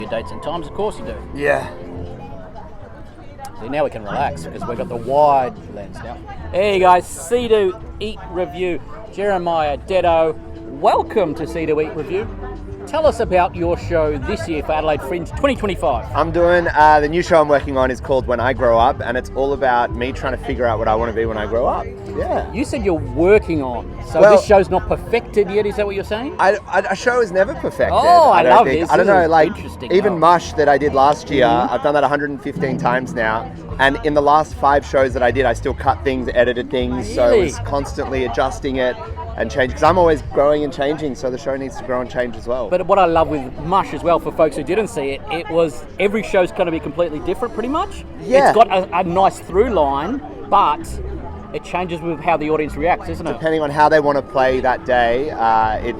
Your dates and times, of course you do. Yeah. See, now we can relax because we've got the wide lens now. There you go, Seedoeatreview, Jeromaia Detto. Welcome to Seedoeatreview. Tell us about your show this year for Adelaide Fringe 2025. I'm doing, the new show I'm working on is called When I Grow Up, and it's all about me trying to figure out what I want to be when I grow up. Yeah. You said you're working on, so this show's not perfected yet, is that what you're saying? A show is never perfected. Oh, I love this. I don't know, like, interesting. even MUSH that I did last year, I've done that 115 times now, and in the last 5 shows that I did, I still cut things, edited things, so I was constantly adjusting it and changing, because I'm always growing and changing, so the show needs to grow and change as well. But what I love with MUSH as well, for folks who didn't see it, it was every show's going to be completely different pretty much. Yeah. It's got a nice through line, but it changes with how the audience reacts, isn't it? Depending on how they want to play that day,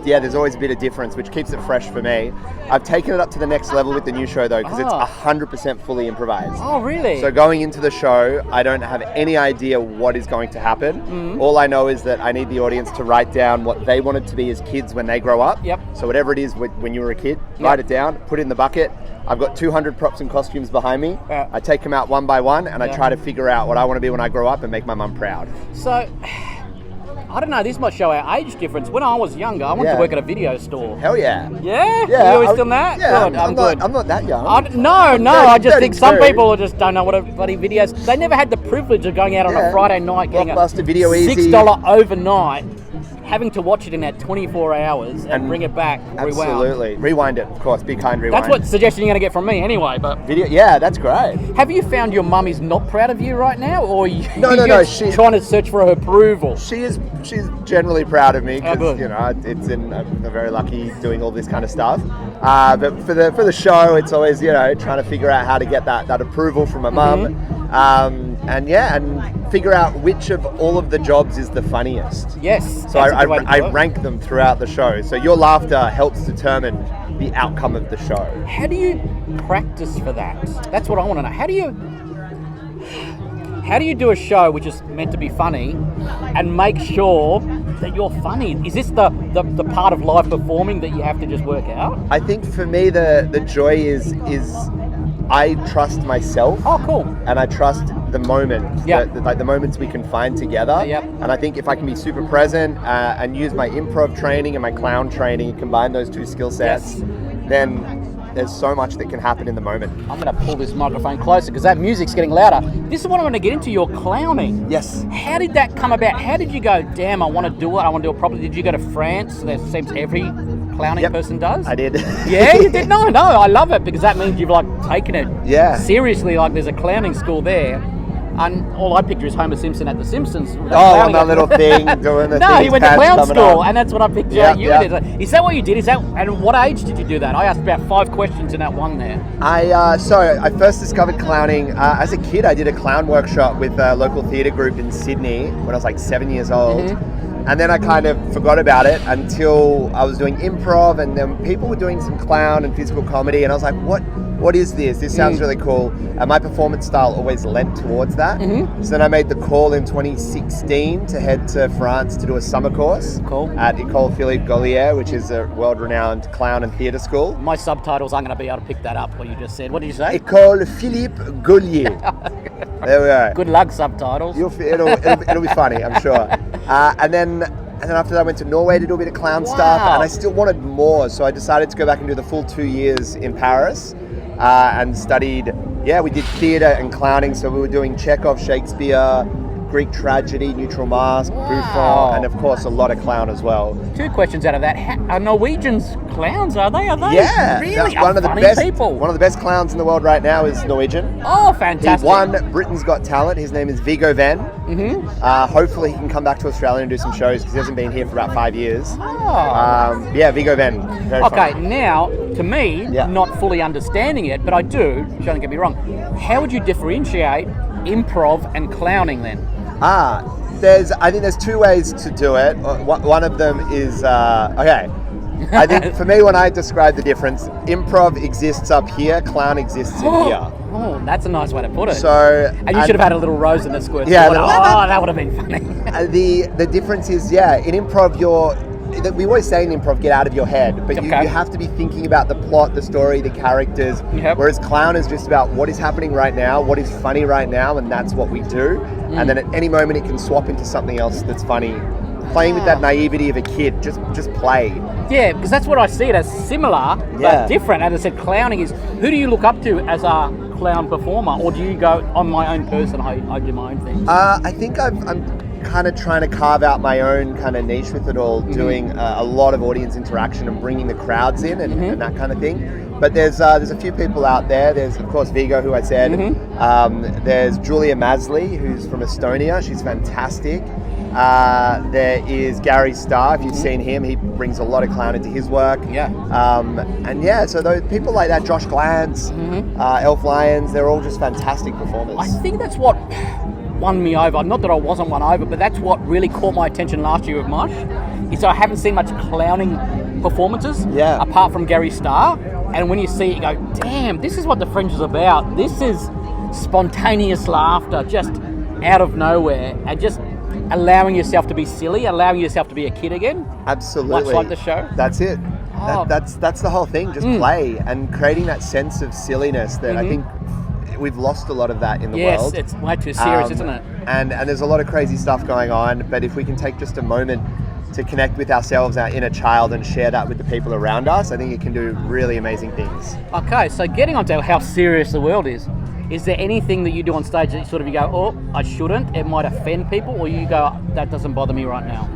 there's always a bit of difference, which keeps it fresh for me. I've taken it up to the next level with the new show though, because it's 100% fully improvised. Oh, really? So going into the show, I don't have any idea what is going to happen. All I know is that I need the audience to write down what they wanted to be as kids when they grow up. Yep. So whatever it is when you were a kid, write it down, put it in the bucket. I've got 200 props and costumes behind me. I take them out one by one, and I try to figure out what I want to be when I grow up and make my mum proud. So, I don't know, this might show our age difference. When I was younger, I wanted to work at a video store. Hell yeah. Yeah? Yeah. You always done that? Yeah, Good, I'm good. I'm not that young. I just think some people just don't know what a bloody video is. They never had the privilege of going out on a Friday night, getting a Blockbuster Video Easy. $6 overnight, having to watch it in that 24 hours and bring it back rewound. Absolutely. Rewind it, of course. Be kind, rewind. That's what suggestion you're going to get from me anyway. But video, yeah, that's great. Have you found your mum is not proud of you right now, or no, she's trying to search for her approval? She's generally proud of me because I'm very lucky doing all this kind of stuff. But for the show, it's always trying to figure out how to get that approval from my mum, and figure out which of all of the jobs is the funniest. Yes. So I rank them throughout the show. So your laughter helps determine the outcome of the show. How do you practice for that? That's what I want to know. How do you do a show which is meant to be funny and make sure that you're funny? Is this the part of live performing that you have to just work out? I think for me the joy is I trust myself. Oh, cool. And I trust the moment, like the moments we can find together. Yep. And I think if I can be super present and use my improv training and my clown training and combine those two skill sets, then there's so much that can happen in the moment. I'm going to pull this microphone closer because that music's getting louder. This is what I want to get into, your clowning. Yes. How did that come about? How did you go, damn, I want to do it, I want to do it properly? Did you go to France? That seems every clowning person does. I did. Yeah, you did? No, I love it because that means you've taken it seriously, there's a clowning school there. And all I picture is Homer Simpson at The Simpsons. On that little thing doing the No, he went to clown school, and that's what I picture you did. Is that what you did? And what age did you do that? I asked about 5 questions in that one there. I first discovered clowning as a kid. I did a clown workshop with a local theatre group in Sydney when I was 7 years old. And then I kind of forgot about it until I was doing improv, and then people were doing some clown and physical comedy, and I was like, what is this? This sounds really cool. And my performance style always lent towards that. So then I made the call in 2016 to head to France to do a summer course at 𝐃𝐞𝐫𝐴Z, which is a world-renowned clown and theatre school. My subtitles aren't going to be able to pick that up, what you just said. What did you say? 𝐃𝐞𝐫𝐴Z. There we go. Good luck, subtitles. It'll be funny, I'm sure. And then after that I went to Norway to do a bit of clown stuff, and I still wanted more, so I decided to go back and do the full 2 years in Paris and studied, we did theatre and clowning, so we were doing Chekhov, Shakespeare, Greek tragedy, Neutral Mask, Buffon, and of course a lot of clown as well. 2 questions out of that. Are Norwegians clowns, are they? Yeah. Really? One of the funny best people. One of the best clowns in the world right now is Norwegian. Oh, fantastic. He won Britain's Got Talent. His name is 𝐉𝐞𝐫𝐴Z. Hopefully he can come back to Australia and do some shows because he hasn't been here for about 5 years. 𝐉𝐞𝐫𝐴Z. Very funny. Now, to me, not fully understanding it, but I do, don't get me wrong, how would you differentiate improv and clowning then? I think there's 2 ways to do it. One of them is, I think for me, when I describe the difference, improv exists up here, clown exists in here. Oh, that's a nice way to put it. And you should have had a little rose in the squirt. Yeah. That would have been funny. The difference is, in improv, we always say in improv, get out of your head, but you have to be thinking about the plot, the story, the characters, whereas clown is just about what is happening right now, what is funny right now, and that's what we do. And then at any moment it can swap into something else that's funny. Playing with that naivety of a kid, just play. Yeah, because that's what I see it as, similar but different. As I said, clowning is, who do you look up to as a clown performer, or do you go, I'm my own person, I do my own thing? I think I'm kind of trying to carve out my own kind of niche with it all, doing a lot of audience interaction and bringing the crowds in and that kind of thing. But there's a few people out there. There's, of course, 𝐉𝐞𝐫𝐸, who I said. There's 𝐷𝐿𝐼𝐴, who's from Estonia. She's fantastic. There is Gary Starr. If you've seen him, he brings a lot of clown into his work. So those people like that, Josh Glantz, Elf Lyons, they're all just fantastic performers. I think that's what won me over. Not that I wasn't won over, but that's what really caught my attention last year with MUSH. Is I haven't seen much clowning performances apart from Gary Starr. And when you see it, you go, damn, this is what the Fringe is about. This is spontaneous laughter, just out of nowhere, and just allowing yourself to be silly, allowing yourself to be a kid again. Absolutely. Much like the show. That's it. That's the whole thing. Just play and creating that sense of silliness that I think we've lost a lot of that in the world. Yes, it's way too serious, isn't it? And there's a lot of crazy stuff going on, but if we can take just a moment to connect with ourselves, our inner child, and share that with the people around us, I think it can do really amazing things. Okay, so getting on to how serious the world is there anything that you do on stage that you sort of you go, oh, I shouldn't, it might offend people, or you go, that doesn't bother me right now?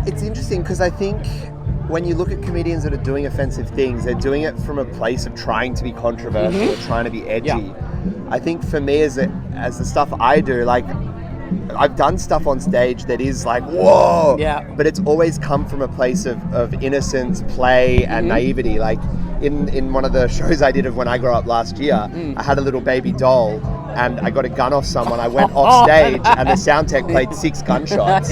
It's interesting because I think when you look at comedians that are doing offensive things, they're doing it from a place of trying to be controversial or trying to be edgy. I think for me, as the stuff I do, like, I've done stuff on stage that is like, whoa! But it's always come from a place of innocence, play, and naivety. Like, in one of the shows I did of When I Grow Up last year, I had a little baby doll, and I got a gun off someone. I went off stage, and the sound tech played 6 gunshots,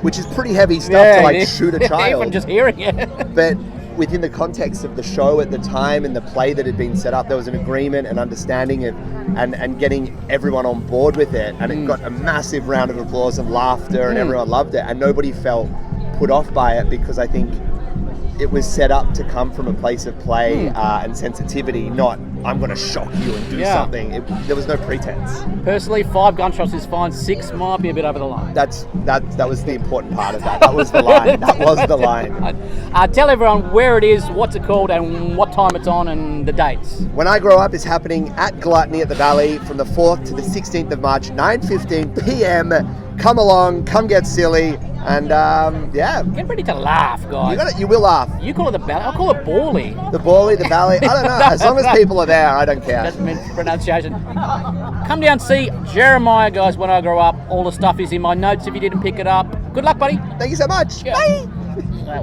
which is pretty heavy stuff to, like, shoot a child. Even just hearing it. But within the context of the show at the time and the play that had been set up, there was an agreement and understanding and getting everyone on board with it, and it got a massive round of applause and laughter, and everyone loved it, and nobody felt put off by it, because I think it was set up to come from a place of play and sensitivity, not I'm going to shock you and do something. There was no pretense. Personally, 5 gunshots is fine. 6 might be a bit over the line. That was the important part of that. That was the line. That was the line. Tell everyone where it is, what's it called, and what time it's on, and the dates. When I Grow Up is happening at Gluttony at the Bally from the 4th to the 16th of March, 9:15 p.m. Come along, come get silly, and get ready to laugh, guys. You will laugh. You call it the Bally. I call it Bally. The Bally, the Bally. I don't know. As long as people are there, I don't care. That's pronunciation. Come down, see Jeromaia, guys. When I Grow Up, all the stuff is in my notes. If you didn't pick it up, good luck, buddy. Thank you so much. Yeah. Bye.